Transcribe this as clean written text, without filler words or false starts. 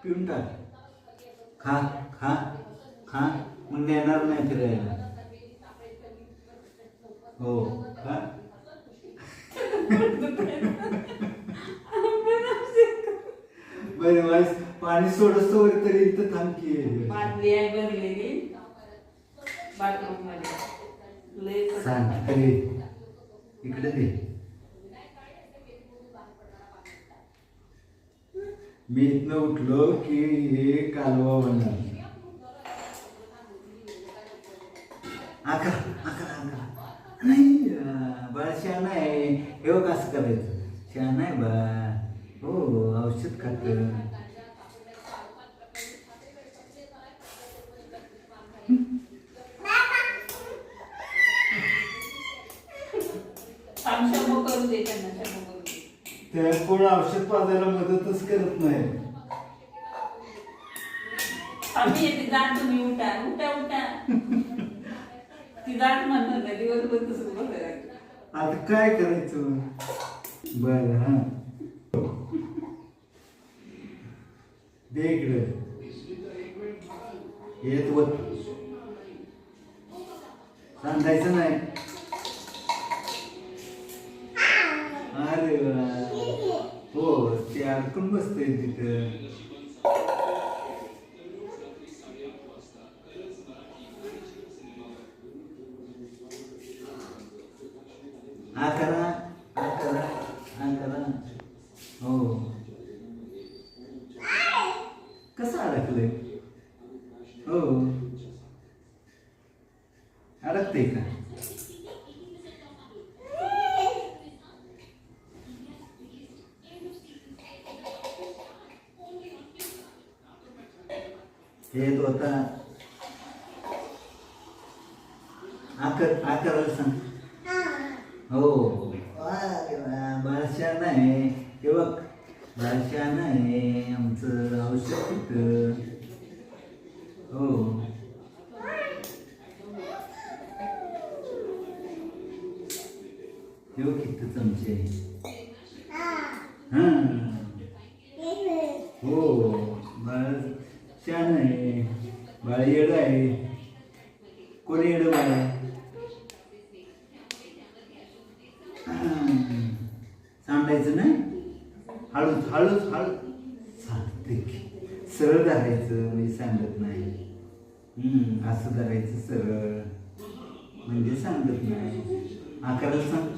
पिऊन टाक. खा खा खा. मग नेणार नाही फिरायला. हो खा. बरं वाईस पाणी सोडस्तोवर तरी इथं थांब की. बादली आहे भरलेली बाथरूम मध्ये लय सांग तरी इकडे दे. मी इथनं उठलो की हे कालवा बनणार. अकरा अकरा अकरा नाही बाळा शहाणा आहे. हे बघ असं करायचं. शहाणा आहे बा. हो औषध खात. शंभो करून दे त्यांना शंभो करून दे. त्या कोण औषध पाजायला मदतच करत नाही. आम्ही येते जाण तुम्ही उठा उठा उठा. ती जाण म्हणतात ना दिवसभर तसंच बसायला. आता काय करायचं. बर हा दे इकडे. येत होत सांगायचं नाही. अरे वा. हो ते अडकून बसतंय तिथं. हा करा हा करा हा करा. हो कसं अडकलंय. हो अडकते का. येत होता. आकाराला सांग. हो बाळशा नाही. हे बघ बाळशा नाही आमचं औषध तिथं. हो हे किती चमचे. हां हो बाळ छान आहे. बाळ येडं आहे. कोणी येडं बाळ आहे. सांडायचं नाही. हळूच हळूच हळू सांगते. सरळ धरायचं मी सांगत नाही. असं धरायचं सरळ म्हणजे सांगत नाही. आकाराला सांग.